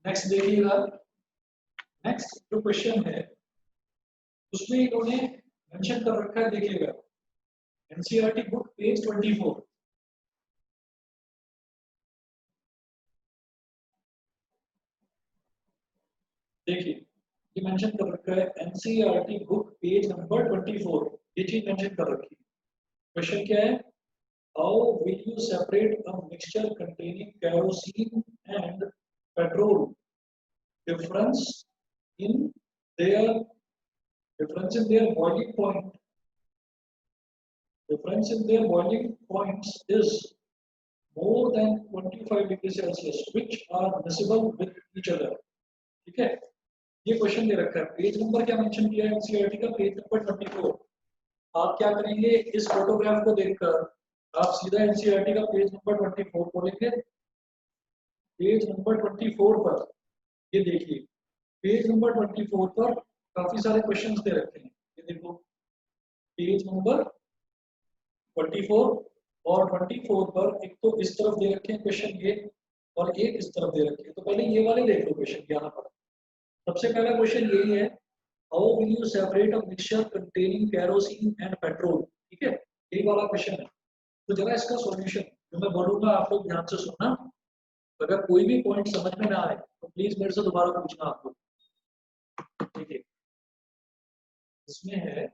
Next देखिएगा। Next जो question है उसमें इन्होंने मेंशन कर रखा है, देखिएगा एनसीईआरटी बुक पेज 24। देखिए ये मेंशन कर रखा है एनसीईआरटी बुक पेज नंबर 24, ये चीज मेंशन कर रखी है। क्वेश्चन क्या है? How will you separate a mixture containing kerosene and petrol? Difference in their difference in their boiling point difference in their boiling points is more than 25 degrees Celsius which are miscible with each other। ठीक है, ये question दे रखा है। Page number क्या mention किया है NCERT का? Page number 24। आप क्या करेंगे, इस फोटोग्राफ को देखकर आप सीधा एनसीईआरटी का पेज नंबर 24 खोलेंगे। पेज नंबर 24 पर ये देखिए, पेज नंबर 24 पर काफी सारे क्वेश्चंस दे रखे हैं। ये देखो पेज नंबर 24 और 24 पर एक तो इस तरफ दे रखे हैं क्वेश्चन ये, और एक इस तरफ दे रखे हैं। तो पहले ये वाले देख लो क्वेश्चन यहाँ पर। सबसे पहला क्वेश्चन यही है, how will you separate a mixture containing kerosene and petrol? ठीक है, यही वाला क्वेश्चन है। तो जरा इसका सॉल्यूशन जो मैं बोलूंगा आप लोग ध्यान से सुनना। अगर कोई भी पॉइंट समझ में ना आए तो प्लीज मेरे से दोबारा पूछना आप लोग। ठीक है, इसमें है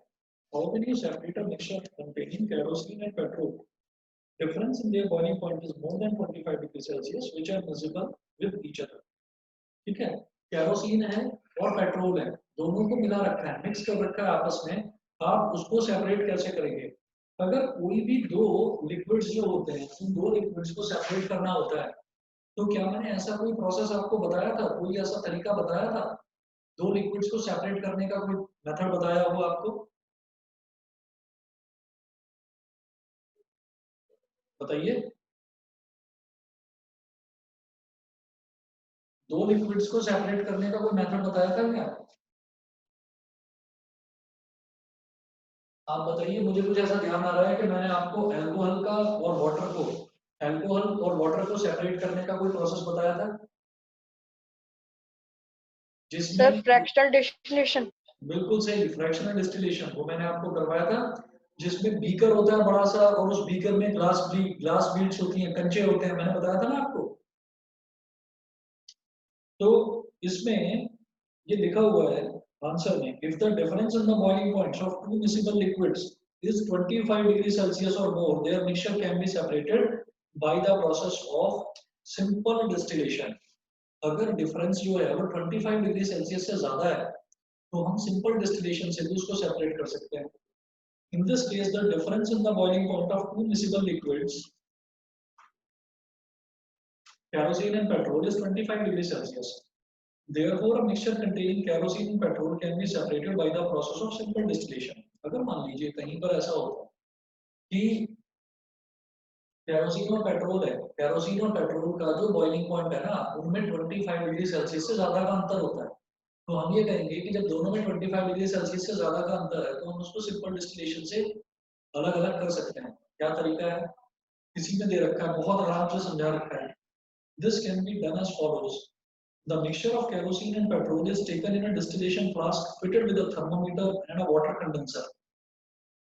how will you separate a mixture containing kerosene and petrol? Difference in their boiling point is more than 25 degrees Celsius, which are miscible with each other। ठीक है, केरोसिन है और पेट्रोल है, दोनों को मिला रखा है, मिक्स कर रखा है आपस में। आप उसको सेपरेट कैसे करेंगे? अगर कोई भी दो लिक्विड्स जो होते हैं, उन दो लिक्विड्स को सेपरेट करना होता है, तो क्या मैंने ऐसा कोई प्रोसेस आपको बताया था, कोई ऐसा तरीका बताया था दो लिक्विड्स को सेपरेट करने का? कोई मेथड बताया हो आपको? बताइए। दो लिक्विड्स को सेपरेट करने का कोई मेथड बताया था क्या? आप बताइए, मुझे कुछ ऐसा ध्यान आ रहा है कि मैंने आपको अल्कोहल का और वाटर को, अल्कोहल और वाटर को सेपरेट करने का कोई प्रोसेस बताया था सर जिसमें? Fractional distillation. बिल्कुल सही, फ्रैक्शनल डिस्टिलेशन, वो मैंने आपको करवाया था। जिसमें बीकर होता है बड़ा सा, और उस बीकर में ग्लास बीड्स होती हैं, कंचे होते हैं, मैंने बताया था ना आपको। तो इसमें ये लिखा हुआ है आंसर में, if the difference in the boiling points of two miscible liquids is 25 degrees Celsius or more, their mixture can be separated by the process of simple distillation। अगर डिफरेंस जो है वो 25 डिग्री सेल्सियस से ज्यादा है तो हम सिंपल डिस्टिलेशन से भी उसको सेपरेट कर सकते हैं। In this case the difference in the boiling point of two miscible liquids kerosene and petrol is 25 degrees Celsius। Therefore, a mixture containing kerosene and petrol can be separated by the process of simple distillation। अगर मान लीजिए कहीं पर ऐसा होता है कि kerosene और पेट्रोल है, केरोसिन और पेट्रोल का जो बॉइलिंग पॉइंट है ना, उनमें 25 डिग्री सेल्सियस से ज्यादा का अंतर होता है, तो हम ये कहेंगे कि जब दोनों में 25 डिग्री सेल्सियस से ज्यादा का अंतर है तो हम उसको सिंपल डिस्टिलेशन से अलग अलग कर सकते हैं। क्या तरीका है? किसी में दे रखा है, बहुत आराम से समझा रखा है। This can be done as follows. The mixture of kerosene and petrol is taken in a distillation flask fitted with a thermometer and a water condenser।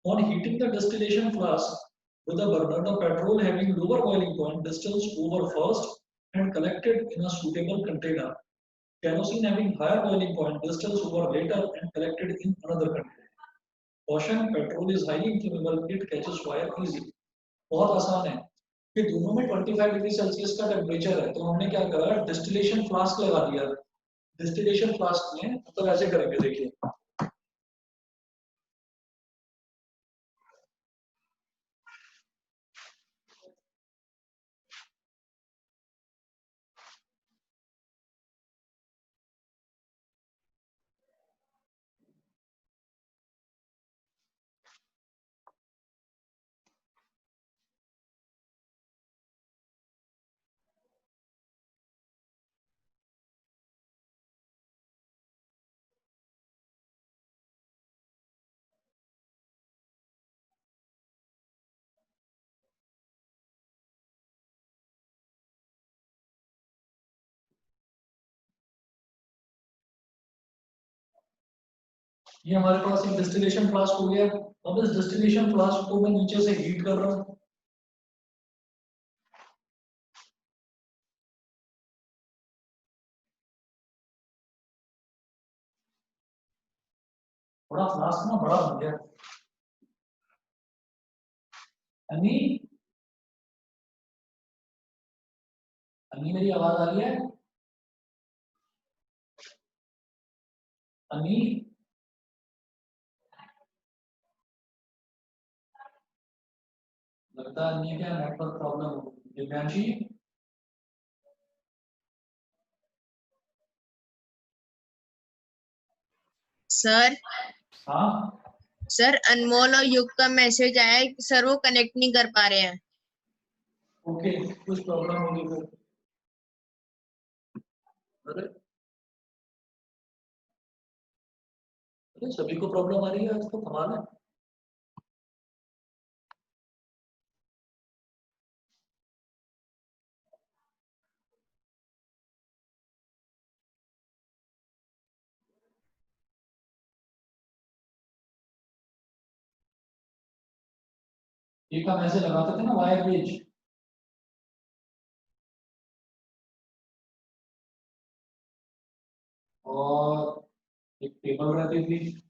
On heating the distillation flask with a burner, the petrol having lower boiling point distills over first and collected in a suitable container. Kerosene having higher boiling point distills over later and collected in another container। Caution: petrol is highly inflammable; it catches fire easily। बहुत आसान है कि दोनों में 25 degree Celsius का temperature है, तो हमने क्या करा, डिस्टिलेशन फ्लास्क लगा दिया। डिस्टिलेशन फ्लास्क में तो ऐसे करेंगे, देखिए ये हमारे पास एक डिस्टिलेशन फ्लास्क हो गया। अब इस डिस्टिलेशन फ्लास्क को मैं नीचे से हीट कर रहा हूँ। थोड़ा फ्लास्क ना बड़ा बन गया। अन्नी अन्नी मेरी आवाज आ रही है? अन्नी लगता है अन्नी क्या नेटवर्क प्रॉब्लम हो गई। दिव्यांशी सर हाँ सर अनमोल और युग का मैसेज आया है कि सर वो कनेक्ट नहीं कर पा रहे हैं। ओके कुछ प्रॉब्लम होगी फिर। अरे अरे सभी को प्रॉब्लम आ रही है आज तो कमाल है। एक हम ऐसे लगाते थे ना वायर गेज, और एक टेबल रहती थी।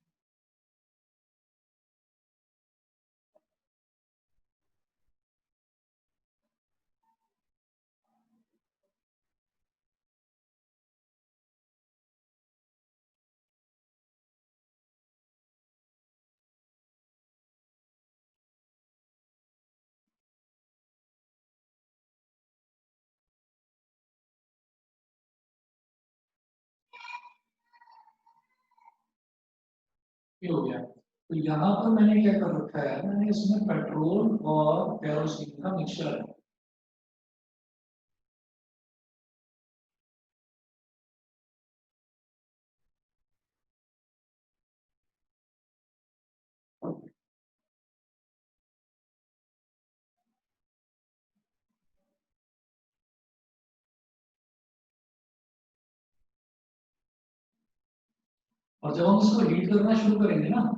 ये हो गया। तो यहाँ पर मैंने क्या कर रखा है, मैंने इसमें पेट्रोल और केरोसिन का मिक्सचर है। और जब हम इसको हीट करना शुरू करेंगे ना,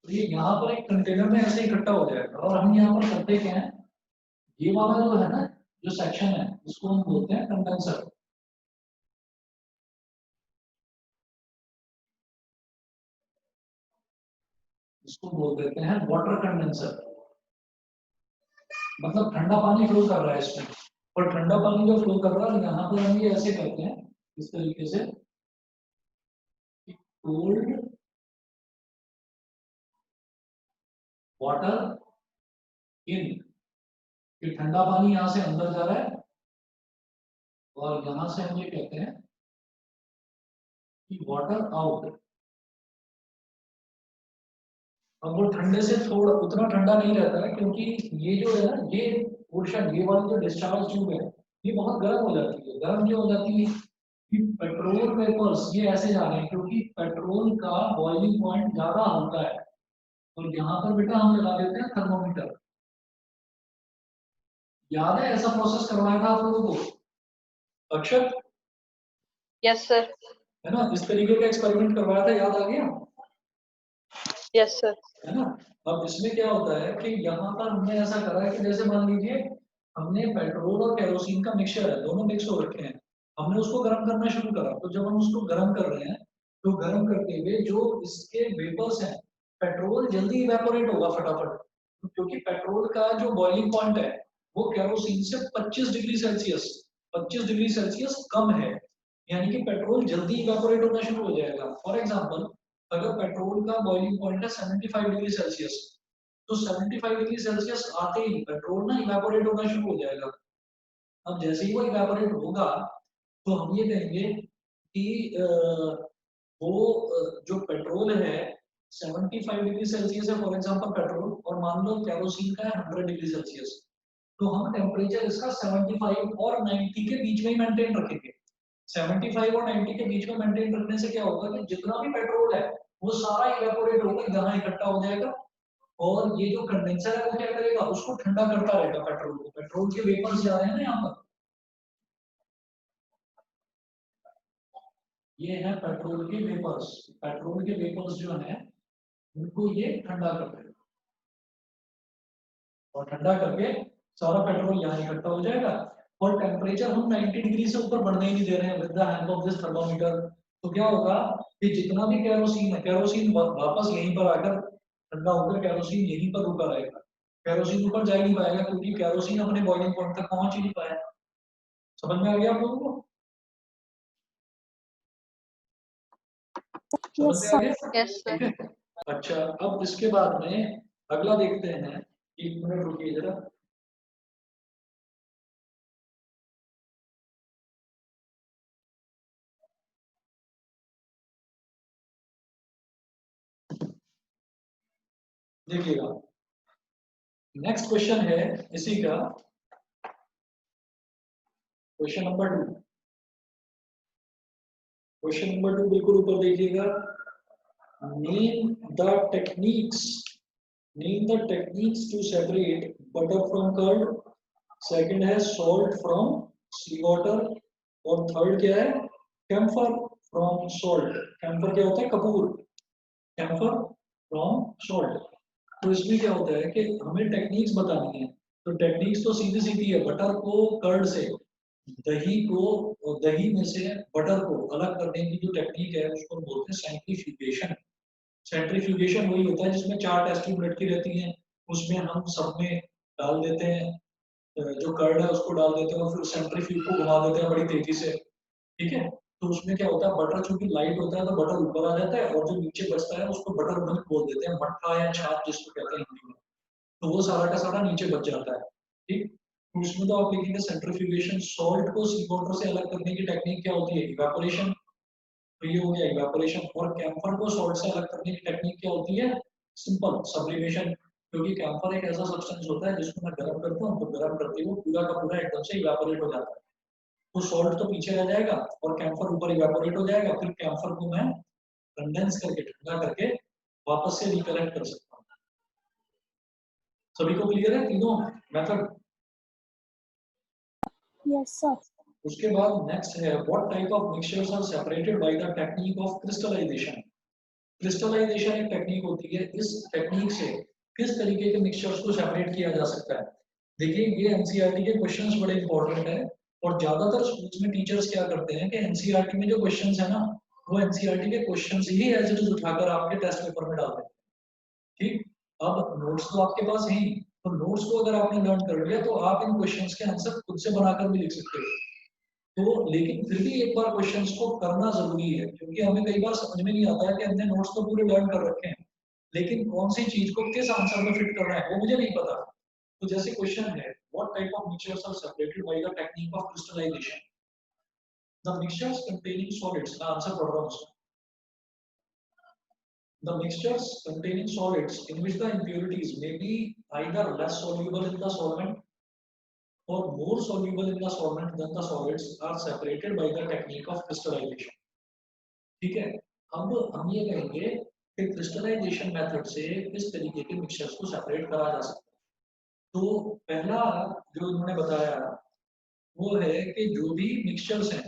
तो ये यहाँ पर एक कंटेनर में ऐसे इकट्ठा हो जाएगा। और हम यहाँ पर करते क्या है, ये वाला जो है ना, जो सेक्शन है, उसको हम बोलते हैं कंडेंसर। इसको बोल देते हैं वाटर कंडेंसर। मतलब ठंडा पानी फ्लो कर रहा है इसमें, और ठंडा पानी जो फ्लो कर रहा है यहाँ पर हम ये ऐसे करते हैं इस तरीके से, कोल्ड वाटर इन, कि ठंडा पानी यहाँ से अंदर जा रहा है, और यहाँ से हम ये कहते हैं कि वाटर आउट। अब वो ठंडे से थोड़ा उतना ठंडा नहीं रहता है, क्योंकि ये जो है ना, ये पोर्शन, ये वाली जो डिस्चार्ज ट्यूब है, ये बहुत गर्म हो जाती है। गर्म जो हो जाती है कि पेट्रोल वेपर्स ये ऐसे जा रहे हैं, क्योंकि पेट्रोल का बॉइलिंग पॉइंट ज्यादा होता है। और यहाँ पर बेटा हम लगा देते हैं थर्मोमीटर। याद है ऐसा प्रोसेस करवाया था आप लोगों को? अक्षर यस सर। है ना, इस तरीके का एक्सपेरिमेंट करवाया था, याद आ गया? Yes sir. है ना। अब इसमें क्या होता है कि यहाँ पर हमने ऐसा करा है कि जैसे मान लीजिए हमने पेट्रोल और केरोसिन का मिक्सचर है, दोनों मिक्स हो रखे हैं, हमने उसको गर्म करना शुरू करा। तो जब हम उसको गर्म कर रहे हैं तो गर्म करते हुए जो इसके वेपर्स हैं, पेट्रोल जल्दी इवेपोरेट होगा फटाफट, क्योंकि पेट्रोल का जो बॉइलिंग पॉइंट है वो केरोसिन से 25 डिग्री सेल्सियस 25 डिग्री सेल्सियस कम है, यानी कि पेट्रोल जल्दी इवेपोरेट होना शुरू हो जाएगा। फॉर एग्जांपल, अगर पेट्रोल का बॉइलिंग पॉइंट है 75 डिग्री सेल्सियस, तो 75 डिग्री सेल्सियस आते ही पेट्रोल ना इवेपोरेट होना शुरू हो जाएगा। अब जैसे ही वो इवेपोरेट होगा तो हम ये कहेंगे कि जो पेट्रोल है 75 डिग्री सेल्सियस है फॉर एग्जांपल पेट्रोल, और मान लो केरोसिन का है 100 डिग्री सेल्सियस, तो हम टेम्परेचर इसका 75 और 90 के बीच में ही मेंटेन रखेंगे। 75 और 90 के बीच में मेंटेन रखने से क्या होगा कि जितना भी पेट्रोल है वो सारा इवेपोरेट होकर यहाँ इकट्ठा हो जाएगा, और ये जो कंडेंसर है वो क्या करेगा, उसको ठंडा करता रहेगा पेट्रोल को। पेट्रोल के वेपर्स जा रहे हैं ना यहाँ पर, ये है पेट्रोल के वेपर्स। पेट्रोल के वेपर्स जो है उनको ये ठंडा कर देगा, और ठंडा करके सारा पेट्रोल यहाँ इकट्ठा हो जाएगा। और टेम्परेचर हम 90 डिग्री से ऊपर बढ़ने ही नहीं दे रहे हैं with the help of this thermometer. तो क्या होगा कि जितना भी केरोसिन है, केरोसिन वापस यहीं पर आकर ठंडा होकर केरोसिन यहीं पर रुका रहेगा, केरोसिन ऊपर जा ही नहीं पाएगा, क्योंकि केरोसिन अपने बॉइलिंग पॉइंट तक पहुंच ही नहीं पाया। समझ में आ गया आप लोगों को? समझ में आ गया? यस ठीक सर। है। अच्छा, अब इसके बाद में अगला देखते हैं। 1 मिनट रुकिए जरा। देखिएगा, नेक्स्ट क्वेश्चन है इसी का, क्वेश्चन नंबर 2। क्वेश्चन नंबर 2 बिल्कुल ऊपर देखिएगा। Name the techniques name the techniques to separate butter from curd. Second है सॉल्ट फ्रॉम सी वाटर, और थर्ड क्या है, कैम्फर फ्रॉम सॉल्ट। कैम्फर क्या होता है, कपूर। Camphor from salt. तो इसमें क्या होता है कि हमें टेक्निक्स बतानी है। तो टेक्निक्स तो सीधी सीधी है, बटर को कर्ड से, दही में से बटर को अलग करने की जो टेक्निक है उसको बोलते हैं सेंट्रीफ्यूगेशन। सेंट्रीफ्यूगेशन वही होता है जिसमें 4 टेस्ट ट्यूब लटकी रहती हैं, उसमें हम सब में डाल देते हैं, जो कर्ड है उसको डाल देते हैं, और फिर सेंट्रीफ्यूग को घुमा देते हैं बड़ी तेजी से। ठीक है। तो उसमें क्या होता है, बटर चूंकि लाइट होता है तो बटर ऊपर आ जाता है, और जो नीचे बचता है उसको बटर मिल्क बोल देते हैं, मट्ठा या छाछ जिसको कहते हैं हिंदी में। तो वो सारा का सारा नीचे बच जाता है। ठीक। तो उसमें तो आप लिखेंगे सेंट्रीफ्यूगेशन। सॉल्ट को सी वाटर से अलग करने की टेक्निक क्या होती है, इवेपोरेशन। तो ये हो गया इवेपोरेशन। और कैम्फर को सॉल्ट से अलग करने की टेक्निक क्या होती है, सिंपल सब्लिमेशन। क्योंकि कैम्फर एक ऐसा सब्सटेंस होता है जिसको मैं गर्म करता हूँ, तो गर्म करते हुए पूरा का पूरा एकदम से इवेपोरेट हो जाता है। तो सॉल्ट तो पीछे रह जाएगा और कैम्फर ऊपर इवेपोरेट हो जाएगा। फिर कैम्फर को मैं कंडेंस करके ठंडा करके वापस से रिकलेक्ट कर सकता हूँ। सभी को क्लियर है तीनों मेथड? Yes, sir. उसके बाद नेक्स्ट है, what type of mixtures are separated by the technique of crystallization. Crystallization एक टेक्निक होती है, इस टेक्निक से किस तरीके के मिक्सचर्स को सेपरेट किया जा सकता है। देखिए, ये एनसीईआरटी के क्वेश्चंस बड़े इंपॉर्टेंट है, और ज्यादातर स्कूल्स में टीचर्स क्या करते हैं कि एनसीईआरटी में जो क्वेश्चंस है ना, वो एनसीईआरटी के क्वेश्चंस ही एज इट इज उठाकर आपके टेस्ट पेपर में डाल देते हैं। ठीक। अब नोट्स तो आपके पास है ही, तो नोट्स को अगर आपने लर्न कर लिया तो आप इन क्वेश्चंस के आंसर खुद से बनाकर भी लिख सकते हो। तो लेकिन फिर भी एक बार क्वेश्चंस को करना जरूरी है, क्योंकि हमें कई बार समझ में नहीं आता है कि हमने नोट्स तो पूरे लर्न कर रखे हैं, लेकिन कौन सी चीज को किस आंसर में फिट करना है वो मुझे नहीं पता। तो जैसे क्वेश्चन है, what type of mixtures are separated by the technique of crystallization. The mixtures containing solids, मैं आंसर पढ़ रहा हूं उसका। The mixtures containing solids in which the impurities may be either less soluble in the solvent or more soluble in the solvent than the solids are separated by the technique of crystallization. ठीक है। अब हम ये कहेंगे कि crystallisation method से किस तरीके के मिक्सचर्स को सेपरेट करा जा सकता है। तो पहला जो उन्होंने बताया वो है कि जो भी मिक्सचर्स हैं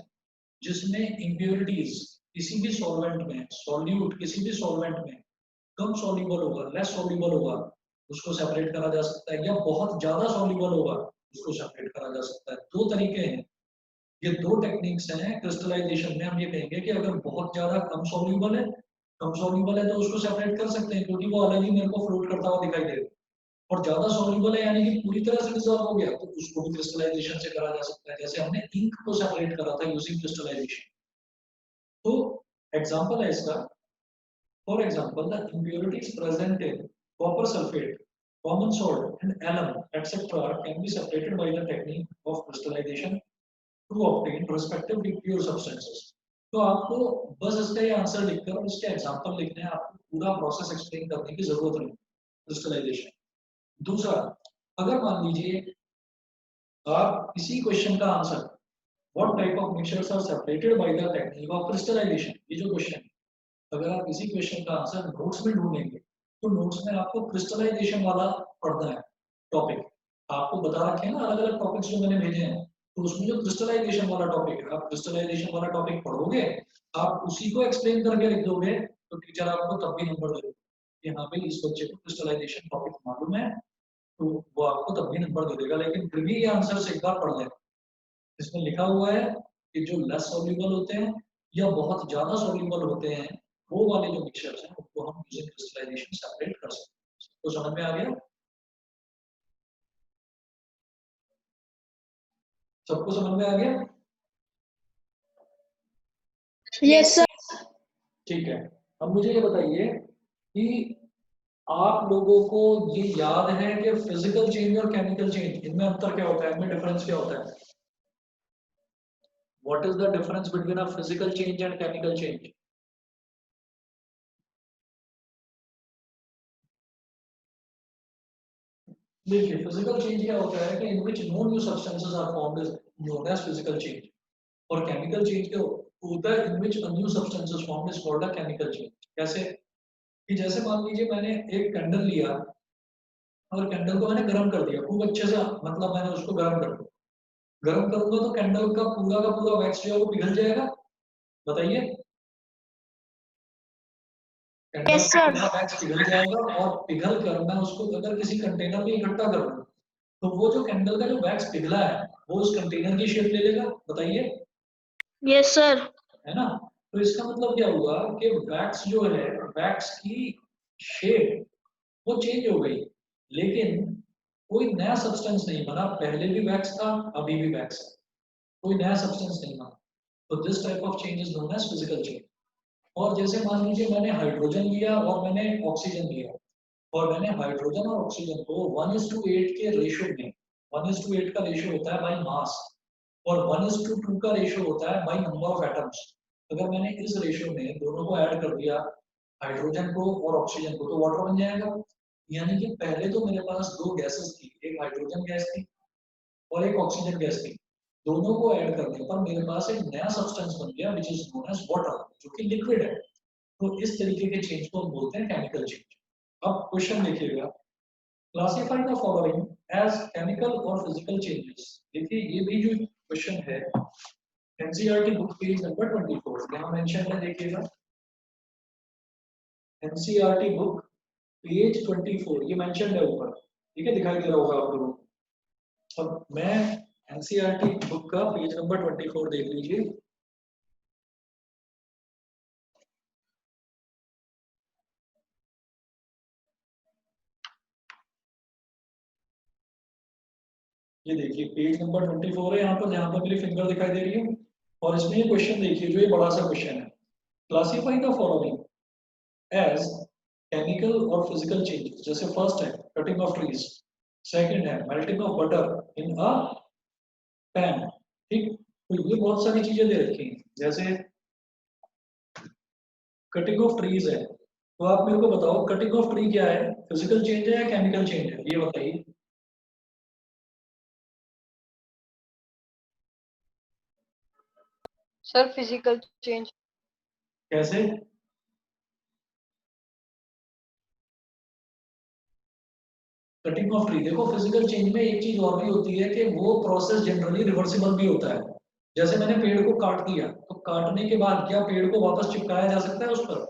जिसमें इम्प्योरिटीज किसी भी सॉल्वेंट में सॉल्यूट किसी भी सॉल्वेंट में कम सॉल्यूबल होगा, लेस सॉल्यूबल होगा, उसको सेपरेट करा जा सकता है, या बहुत ज्यादा सॉल्यूबल होगा उसको सेपरेट करा जा सकता है। दो तरीके हैं, ये दो टेक्निक्स हैं क्रिस्टलाइजेशन में। हम ये कहेंगे कि अगर बहुत ज्यादा कम सॉल्यूबल है तो उसको सेपरेट कर सकते हैं क्योंकि वो अलग ही मेरे को फ्लोट करता हुआ दिखाई देगा। और ज्यादा सॉल्यूबल है यानी कि पूरी तरह से डिसॉल्व हो गया तो उसको भी क्रिस्टलाइजेशन से करा जा सकता है, जैसे हमने इंक को सेपरेट करा था यूजिंग क्रिस्टलाइजेशन। तो एग्जांपल है इसका, for example the impurities present in copper sulphate, common salt and alum etcetera can be separated by the technique of crystallization to obtain respectively pure substances. तो आपको बस इसका ये आंसर लिखकर और इसके एग्जांपल लिखने हैं, आपको पूरा प्रोसेस एक्सप्लेन करने की जरूरत नहीं क्रिस्टलाइजेशन। दूसरा, अगर मान लीजिए आप इसी क्वेश्चन का answer what type of mixtures are separated by the technique of crystallization, ये जो क्वेश्चन है, अगर आप इसी क्वेश्चन का आंसर नोट्स में ढूंढेंगे तो नोट्स में आपको क्रिस्टलाइजेशन वाला पढ़ना है टॉपिक। आपको बता रखे हैं ना अलग अलग टॉपिक्स जो मैंने भेजे हैं, तो उसमें जो क्रिस्टलाइजेशन वाला टॉपिक है, आप क्रिस्टलाइजेशन वाला टॉपिक पढ़ोगे, आप उसी को एक्सप्लेन करके लिख दोगे तो टीचर आपको तब भी नंबर दे देगा कि हाँ भाई इस बच्चे को क्रिस्टलाइजेशन टॉपिक मालूम है, तो वो आपको तब भी नंबर दे देगा। लेकिन फिर भी ये आंसर से एक बार पढ़ लें, इसमें लिखा हुआ है कि जो लेस सॉल्यूबल होते हैं या बहुत ज्यादा सॉल्यूबल होते हैं वो वाले जो मिक्सचर्स हैं उनको हम यूजिंग क्रिस्टलाइजेशन सेपरेट कर सकते हैं। तो समझ में आ गया? सबको समझ में आ गया? Yes, sir. ठीक है, अब मुझे ये बताइए कि आप लोगों को ये याद है कि फिजिकल चेंज और केमिकल चेंज इनमें अंतर क्या होता है, इनमें डिफरेंस क्या होता है? What is the difference between a physical change and chemical change? देखिए, फिजिकल चेंज क्या होता है कि in which no new substances are formed is known as physical change, और केमिकल चेंज क्या होता है, in which a new substances formed is called a chemical change. कैसे? कि जैसे मान लीजिए मैंने एक कैंडल लिया और कैंडल को मैंने गर्म कर दिया खूब अच्छे से, मतलब मैंने उसको गर्म कर दिया। गर्म करूंगा तो कैंडल का पूरा वैक्स जो है वो पिघल जाएगा, बताइए। कैंडल Yes, का sir. पूरा वैक्स पिघल जाएगा और पिघल कर मैं उसको अगर किसी कंटेनर में इकट्ठा कर दूं तो वो जो कैंडल का जो वैक्स पिघला है वो उस कंटेनर की शेप ले लेगा, बताइए, Yes, sir. है ना? तो इसका मतलब क्या हुआ कि वैक्स जो है, वैक्स की शेप वो चेंज हो गई, लेकिन कोई नया सब्सटेंस नहीं बना। पहले भी वैक्स था, अभी भी वैक्स है, कोई नया सब्सटेंस नहीं बना। तो this type of change is known as physical change. और जैसे मान लीजिए मैंने हाइड्रोजन लिया और मैंने ऑक्सीजन लिया, और मैंने हाइड्रोजन और ऑक्सीजन को 1:8 के रेशियो में, 1:8 का रेशियो होता है बाय मास, और 1:2 का रेशियो होता है बाय नंबर ऑफ एटम्स। अगर मैंने इस रेशियो में दोनों को ऐड कर दिया, हाइड्रोजन को और ऑक्सीजन को, तो वाटर बन जाएगा। यानी कि पहले तो मेरे पास दो गैसेस थी, एक हाइड्रोजन गैस थी और एक ऑक्सीजन गैस थी। दोनों को ऐड करने पर मेरे पास एक नया सब्सटेंस बन गया which is known as water, जो कि लिक्विड है। तो इस तरीके के चेंज को हम बोलते हैं केमिकल चेंज। अब क्वेश्चन देखिएगा, classify the following as chemical और फिजिकल चेंजेस। देखिए ये भी जो क्वेश्चन है एनसीईआरटी बुक पेज नंबर 24 यहाँ मेंशन है, देखिएगा एनसीईआरटी बुक पेज 24 ये मेंशन है ऊपर, ठीक है, दिखाई दे रहा होगा आप लोगों को। अब मैं एनसीईआरटी बुक का पेज नंबर 24 देख लीजिए। ये देखिए पेज नंबर 24 है यहाँ पर, जहाँ पर मेरी फिंगर दिखाई दे रही है, और इसमें ये क्वेश्चन देखिए जो ये बड़ा सा क्वेश्चन है, classify the following as chemical और फिजिकल चेंजेस। जैसे फर्स्ट है कटिंग ऑफ ट्रीज, सेकंड है melting of butter in a pan, ठीक। तो ये बहुत सारी चीजें दे रखी हैं, जैसे कटिंग ऑफ ट्रीज है, तो आप मेरे को बताओ कटिंग ऑफ ट्री क्या है, फिजिकल चेंज है या केमिकल चेंज है, ये बताइए। Sir, physical change. कैसे? कटिंग ऑफ ट्री देखो, फिजिकल चेंज में एक चीज और भी होती है कि वो प्रोसेस जनरली रिवर्सिबल भी होता है। जैसे मैंने पेड़ को काट दिया, तो काटने के बाद क्या पेड़ को वापस चिपकाया जा सकता है उस पर?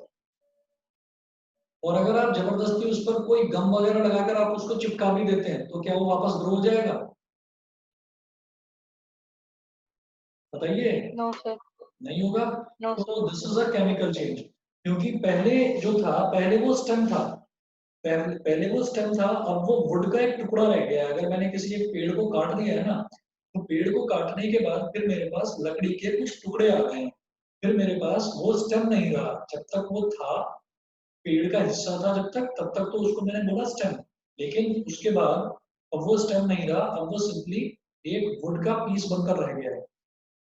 और अगर आप जबरदस्ती उस पर कोई गम वगैरह लगाकर आप उसको चिपका भी देते हैं, तो क्या वो वापस ग्रो हो जाएगा? बताइए। No, sir. नहीं होगा। No, तो sir. This is a chemical change, क्योंकि पहले जो था, पहले वो स्टेम था, पहले वो स्टेम था, अब वो वुड का एक टुकड़ा रह गया है। अगर मैंने किसी एक पेड़ को काट दिया है ना, तो पेड़ को काटने के बाद फिर मेरे पास लकड़ी के कुछ टुकड़े आ गए हैं, फिर मेरे पास वो स्टेम नहीं रहा। जब तक वो था, पेड़ का हिस्सा था जब तक, तब तक तो उसको मैंने बोला स्टेम, लेकिन उसके बाद अब वो स्टेम नहीं रहा, अब वो सिंपली एक वुड का पीस बनकर रह गया है।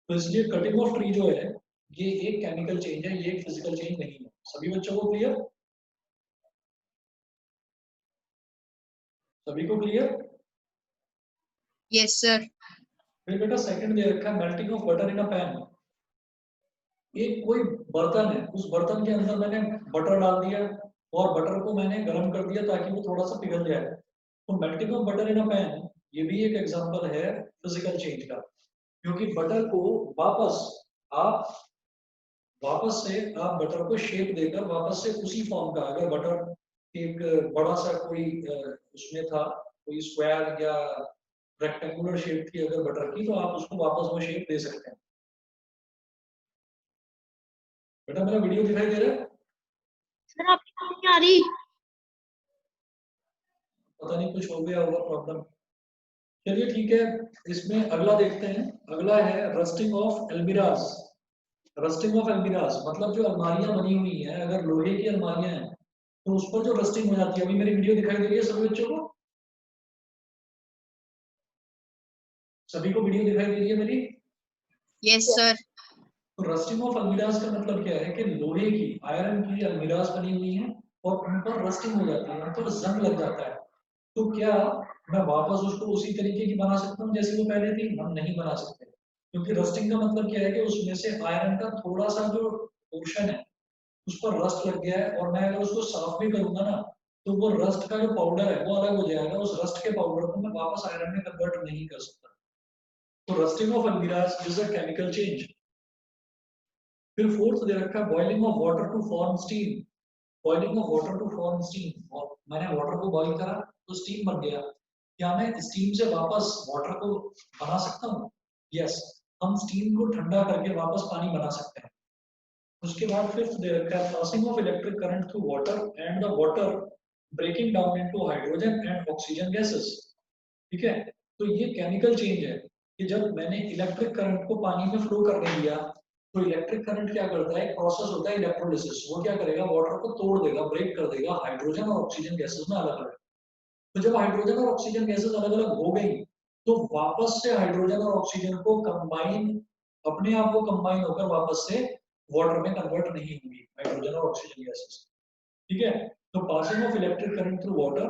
तो इसलिए कटिंग ऑफ ट्री जो है, ये एक केमिकल चेंज है, ये एक फिजिकल चेंज नहीं है। सभी बच्चों को क्लियर? सभी को क्लियर? Yes, sir. फिर बेटा सेकंड दे रखा है melting of butter in a pan. एक कोई बर्तन है, उस बर्तन के अंदर मैंने बटर डाल दिया और बटर को मैंने गर्म कर दिया ताकि वो थोड़ा सा पिघल जाए। तो melting of butter in a pan, ये भी एक एग्जांपल है फिजिकल चेंज का, क्योंकि बटर को वापस आप वापस से आप बटर को शेप देकर वापस से उसी फॉर्म का, अगर बटर एक बड़ा सा कोई उसमें था, कोई स्क्वायर या रेक्टेंगुलर शेप थी अगर बटर की, तो आप उसको वापस वो शेप दे सकते हैं। बेटा मेरा वीडियो दिखाई दे रहा है? सर आपकी आवाज नहीं आ रही। पता नहीं कुछ हो गया होगा प्रॉब्लम। चलिए ठीक है, इसमें अगला देखते हैं। अगला है रस्टिंग ऑफ एल्मिराज। रस्टिंग ऑफ एल्मिराज मतलब जो अलमारियां बनी हुई हैं, अगर लोहे की अलमारियां हैं, तो उस पर जो रस्टिंग हो जाती है। अभी मेरी वीडियो दिखाई दे रही है सभी बच्चों को? सभी को वीडियो दिखाई दे रही है मेरी? Yes, sir. तो रस्टिंग ऑफ अलमीराज का मतलब क्या है कि लोहे की, आयरन की अलमीराज बनी हुई है और उन पर रस्टिंग हो जाती है, उन पर जंग लग जाता है। तो क्या मैं वापस उसको उसी तरीके की बना सकता हूँ जैसे वो पहले थी? हम नहीं बना सकते, क्योंकि रस्टिंग का मतलब क्या है कि उसमें से आयरन का थोड़ा सा जो पोर्शन है उस पर रस्ट लग गया है, और मैं अगर उसको साफ भी करूंगा ना, तो वो रस्ट का जो पाउडर है वो अलग हो जाएगा। उस रस्ट के पाउडर को मैं वापस आयरन में कन्वर्ट नहीं कर सकता। तो rusting of almirahs is a chemical change. फिर फोर्थ दे रखा है boiling of water to form steam. Boiling of water to form steam, और मैंने वाटर को बॉइल करा तो स्टीम बन गया। क्या मैं स्टीम से वापस वाटर को बना सकता हूँ? यस, हम स्टीम को ठंडा करके वापस पानी बना सकते हैं। उसके बाद फिफ्थ दे रखा है passing of electric current through water and the water breaking down into hydrogen and oxygen gases. ठीक है, तो ये केमिकल चेंज है कि जब मैंने इलेक्ट्रिक करंट को पानी में फ्लो करने दिया, तो इलेक्ट्रिक करंट क्या करता है, एक प्रोसेस होता है इलेक्ट्रोलिसिस, वो क्या करेगा, वाटर को तोड़ देगा, ब्रेक कर देगा हाइड्रोजन और ऑक्सीजन गैसेस में अलग अलग। तो जब हाइड्रोजन और ऑक्सीजन गैसेस अलग अलग हो गई, तो वापस से हाइड्रोजन और ऑक्सीजन को कंबाइन, अपने आप वो कंबाइन होकर वापस से वाटर में कन्वर्ट नहीं होंगी हाइड्रोजन और ऑक्सीजन गैसेस। ठीक है, तो passing of electric current through water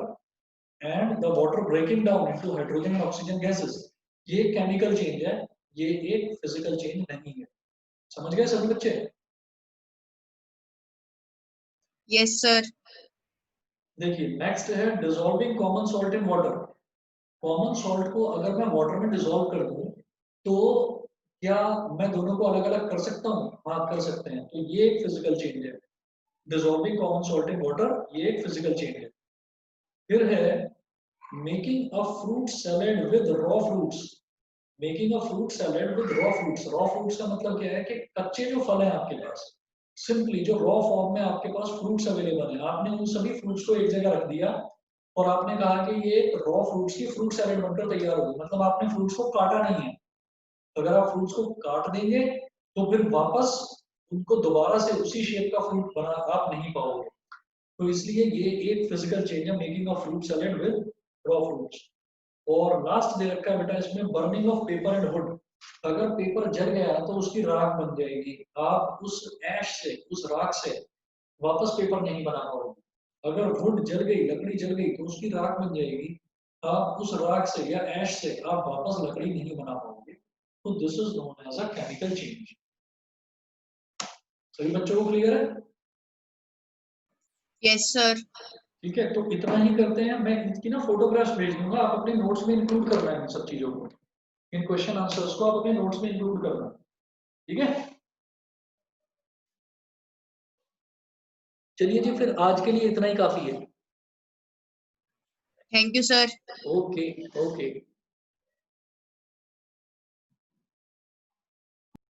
and the water breaking down into hydrogen and oxygen gases, ये केमिकल चेंज है, ये एक फिजिकल चेंज नहीं है। समझ गए सभी बच्चे? Yes, sir. देखिए नेक्स्ट है dissolving common salt in water. Common salt को अगर मैं वाटर में डिसॉल्व कर दूं, तो क्या मैं दोनों को अलग अलग कर सकता हूँ? हाँ कर सकते हैं। तो ये एक फिजिकल चेंज है, dissolving common salt in water, ये एक फिजिकल चेंज है। फिर है making a fruit salad with raw fruits. Making a fruit salad with raw fruits. Raw fruits का मतलब क्या है कि कच्चे जो फल हैं आपके पास, सिंपली जो रॉ फॉर्म में आपके पास फ्रूट्स अवेलेबल हैं, आपने उन सभी फ्रूट्स को एक जगह रख दिया और आपने कहा कि ये रॉ फ्रूट्स की फ्रूट सैलेड बनकर तैयार होगी। मतलब आपने फ्रूट्स को काटा नहीं है। अगर आप फ्रूट्स को काट देंगे तो फिर वापस उनको दोबारा से उसी शेप का फ्रूट बना आप नहीं पाओगे। तो इसलिए ये एक फिजिकल चेंज है, making of fruit salad with raw fruits. और लास्ट दे रखा है बेटा इसमें burning of paper and would. अगर पेपर जल गया तो उसकी राख बन जाएगी, आप उस ऐश से, उस राख से वापस पेपर नहीं बना पाओगे। अगर वुड जल गई, लकड़ी जल गई, तो उसकी राख बन जाएगी, आप उस राख से या ऐश से आप वापस लकड़ी नहीं बना पाओगे। तो this is known as a chemical change. सभी बच्चों को क्लियर है? Yes, sir. ठीक है, तो इतना ही करते हैं। मैं इसकी ना फोटोग्राफ्स भेज दूंगा, आप अपने नोट्स में इंक्लूड करना है इन सब चीजों को। इन क्वेश्चन आंसर्स को आप अपने नोट्स में इंक्लूड करना, ठीक है। चलिए जी, फिर आज के लिए इतना ही काफी है। Thank you sir. Okay okay.